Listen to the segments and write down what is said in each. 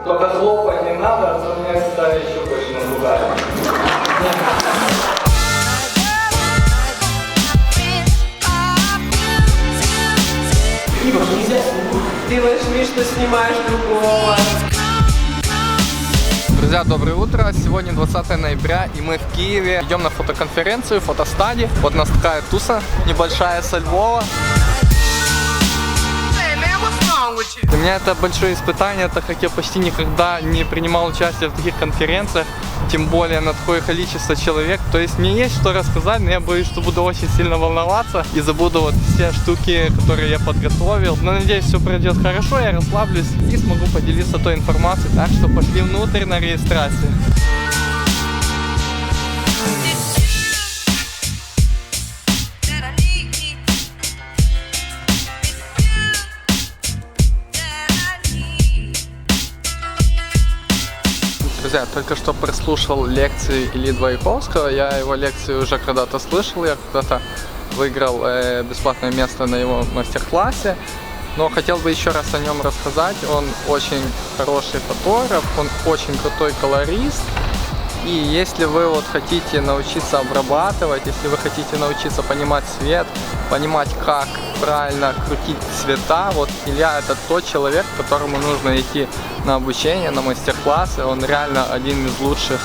Только хлопать не надо, а то меня стали еще больше напугать. Нельзя. Делаешь вид, что снимаешь другого. Друзья, доброе утро! Сегодня 20 ноября, и мы в Киеве. Идем на фотоконференцию, фотостади. Вот у нас такая туса небольшая со Львова. Для меня это большое испытание, так как я почти никогда не принимал участие в таких конференциях, тем более на такое количество человек. То есть мне есть что рассказать, но я боюсь, что буду очень сильно волноваться и забуду вот все штуки, которые я подготовил. Но надеюсь, все пройдет хорошо, я расслаблюсь и смогу поделиться той информацией. Так что пошли внутрь на регистрацию. Друзья, только что прослушал лекции Ильи Двояковского. Я его лекции уже когда-то слышал, я когда-то выиграл бесплатное место на его мастер-классе. Но хотел бы еще раз о нем рассказать. Он очень хороший фотограф, он очень крутой колорист. И если вы вот хотите научиться обрабатывать, если вы хотите научиться понимать цвет, понимать, как правильно крутить цвета, вот Илья — это тот человек, к которому нужно идти на обучение, на мастер-классы. Он реально один из лучших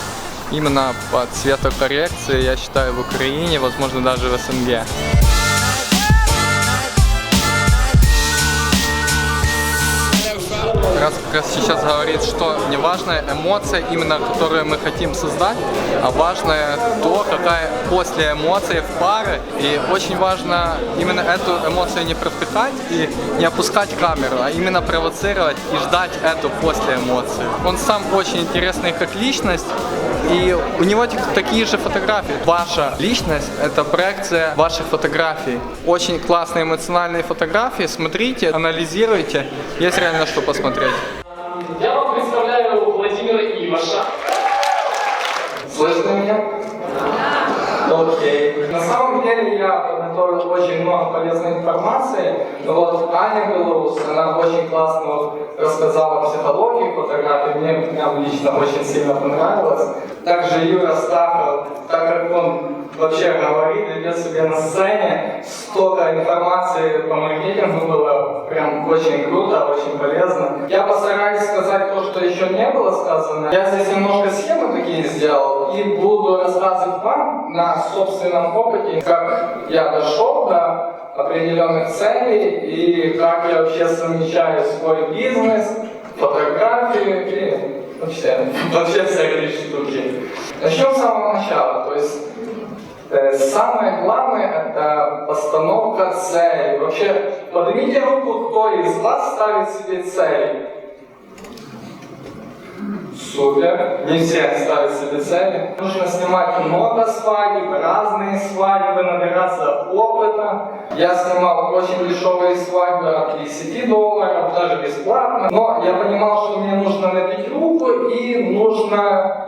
именно по цветокоррекции, я считаю, в Украине, возможно, даже в СНГ. Как раз сейчас говорит, что не важная эмоция, именно которую мы хотим создать, а важное то, какая после эмоции в паре. И очень важно именно эту эмоцию не пропихать и не опускать камеру, а именно провоцировать и ждать эту после эмоции. Он сам очень интересный как личность, и у него такие же фотографии. Ваша личность — это проекция ваших фотографий. Очень классные эмоциональные фотографии. Смотрите, анализируйте. Есть реально что посмотреть. Я вам представляю Владимира Иваша. Слышно меня? Окей. На самом деле я подготовил очень много полезной информации. Но вот Аня Белоус, она очень классно рассказала о психологии фотографии. Мне прям лично очень сильно понравилось. Также Юра Стахов, так как он вообще говорит, ведет себя на сцене, столько информации по маркетингу было прям очень круто, очень полезно. Я постараюсь сказать то, что еще не было сказано. Я здесь немножко схемы такие сделал и буду рассказывать вам на собственном опыте, как я дошел до определенных целей и как я вообще совмещаю свой бизнес, фотографию и вообще всякие штуки. Начнем с самого начала. То есть самое главное — это постановка цели. Вообще, поднимите руку, кто из вас ставит себе цели. Супер. Не все ставят себе цели. Нужно снимать много свадеб, разные свадьбы, набираться опыта. Я снимал очень дешевые свадьбы от $10, даже бесплатно. Но я понимал, что мне нужно набить руку и нужно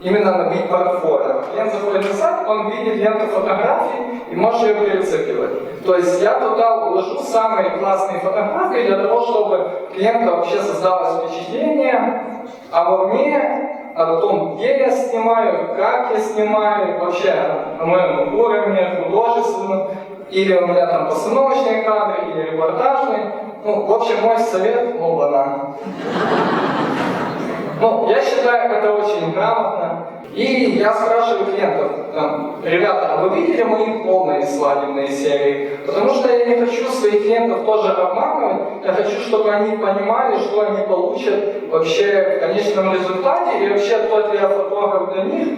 именно набить портфолио. Клиент заходит на сайт, он видит ленту фотографий и может ее перецепливать. То есть я туда вложу самые классные фотографии для того, чтобы клиенту вообще создалось впечатление обо мне, о том, где я снимаю, как я снимаю, вообще на моем уровне художественном, или у меня там постановочные кадры, или репортажные. Ну, в общем, мой совет — оба-на. Ну, я считаю, это очень грамотно. И я спрашиваю клиентов, ребята, а вы видели мои полные свадебные серии? Потому что я не хочу своих клиентов тоже обманывать. Я хочу, чтобы они понимали, что они получат вообще в конечном результате. И вообще тот ли я фотограф для них,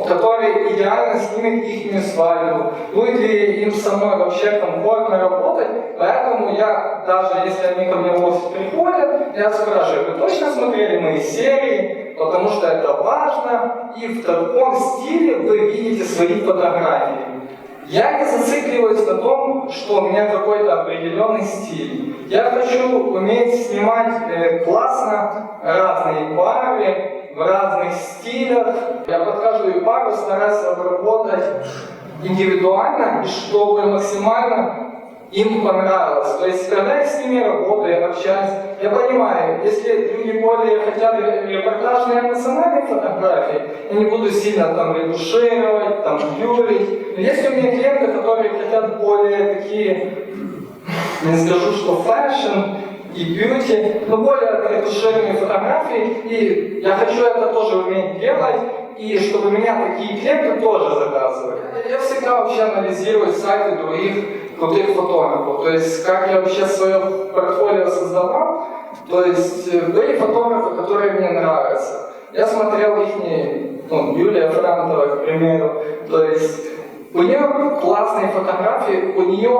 который идеально снимет их свадьбу. Будет ли им со мной вообще комфортно работать. Поэтому я, даже если они ко мне в офис приходят, я спрашиваю, вы точно смотрели мои серии? Потому что это важно, и в таком стиле вы видите свои фотографии. Я не зацикливаюсь на том, что у меня какой-то определенный стиль. Я хочу уметь снимать классно разные пары, в разных стилях. Я под каждую пару стараюсь обработать индивидуально, и чтобы максимально им понравилось. То есть, когда я с ними работаю, общаюсь, я понимаю, если люди более хотят репортажные эмоциональные фотографии, я не буду сильно там ретушировать, там юрить. Но есть у меня клиенты, которые хотят более такие, не скажу, что фэшн и бьюти, но более ретушированные фотографии, и я хочу это тоже уметь делать, и чтобы меня такие клиенты тоже заказывали. Я всегда вообще анализирую сайты других крутых фотографов, то есть как я вообще свое портфолио создавал, то есть были фотографы, которые мне нравятся. Я смотрел их, Юлия Франтова, к примеру, то есть у нее классные фотографии, у нее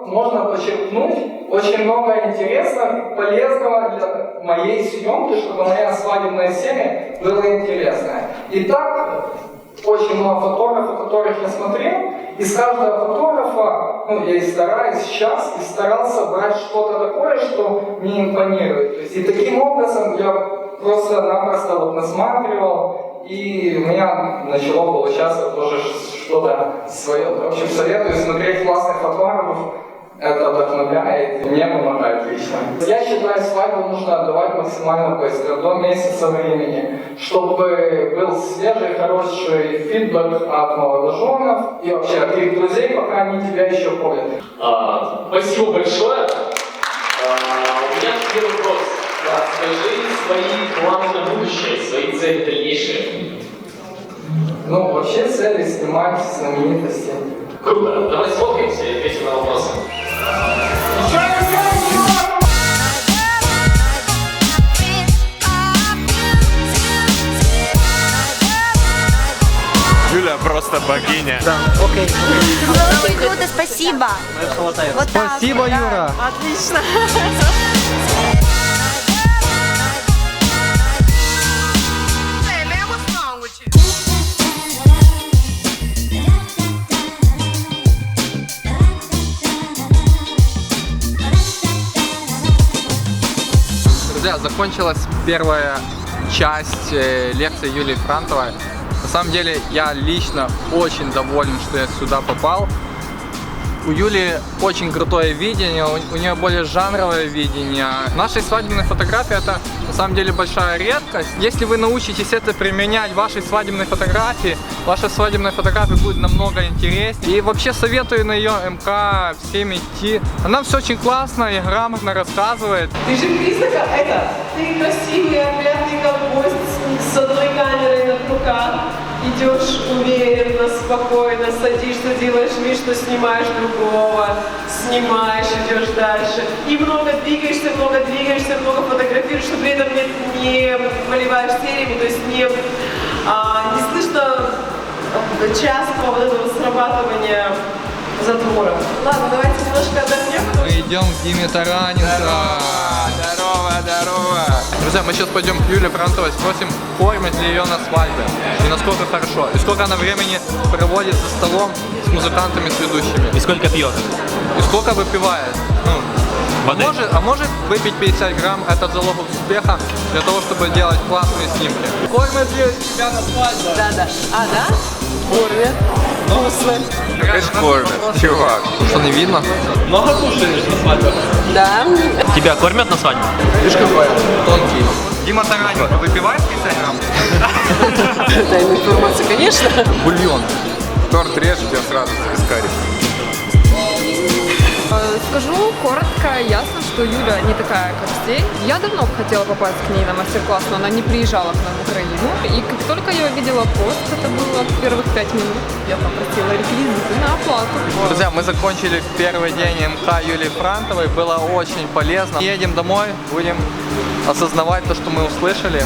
можно почерпнуть очень много интересного, полезного для моей съемки, чтобы моя свадебная серия была интересная. И так очень много фотографов, которых я смотрел, и с каждого фотографа, я и стараюсь сейчас, и старался брать что-то такое, что мне импонирует. То есть, и таким образом я просто-напросто насматривал, и у меня начало получаться тоже что-то свое. В общем, советую смотреть классных фотографов, это вдохновляет, и мне помогает лично. Я считаю, свадьбу нужно отдавать максимально быстро, до месяца времени, чтобы был свежий, хороший фидбэк от молодоженов и вообще от их друзей, пока они тебя еще помнят. Спасибо большое. У меня такой вопрос. Скажи свои планы на будущее, свои цели дальнейшие. Вообще цели снимать знаменитости. Круто. Давай сфоткаемся и ответим на вопросы. Юля просто богиня. Да, окей. Очень круто, спасибо. Вот так. Спасибо, Юра. Отлично. Друзья, закончилась первая часть лекции Юлии Франтовой. На самом деле, я лично очень доволен, что я сюда попал. У Юли очень крутое видение, у нее более жанровое видение. Наши свадебные фотографии — это на самом деле большая редкость. Если вы научитесь это применять в вашей свадебной фотографии, ваша свадебная фотография будет намного интереснее. И вообще советую на ее МК всем идти. Она все очень классно и грамотно рассказывает. Ты же признаком это. Ты красивый, опрятный ковбой с одной камерой на руках. Идешь уверенно, спокойно, садишься, делаешь вид, что снимаешь другого, снимаешь, идешь дальше. И много двигаешься, много фотографируешь, но при этом не поливаешь сериями, то есть не слышно частого вот этого срабатывания затвора. Ладно, давайте немножко отдохнем. Мы идем к Диме Тараненко. Здорово. Друзья, мы сейчас пойдем к Юлии Франтовой, спросим, кормят ли ее на свадьбе, и насколько хорошо, и сколько она времени проводит за столом с музыкантами, с ведущими. И сколько пьет? И сколько выпивает. Воды. Может выпить 50 грамм, это залог успеха для того, чтобы делать классные снимки. Кормят ли тебя на свадьбе? Да. Да? Кормят. Вкусно. Конечно, кормят, чувак. Что, не видно? Много кушаешь на свадьбе? Да. Тебя кормят на свадьбе? Слишком тонкий. Дима Тараненко выпивает 50 грамм? Тайная информация, конечно. Бульон. Торт режет, я сразу без карри. Скажу коротко, ясно, что Юля не такая, как все. Я давно хотела попасть к ней на мастер-класс, но она не приезжала к нам в Украину. И как только я увидела пост, это было в первых 5 минут, я попросила реквизиты на оплату. Друзья, мы закончили первый день МК Юлии Франтовой, было очень полезно. Едем домой, будем осознавать то, что мы услышали.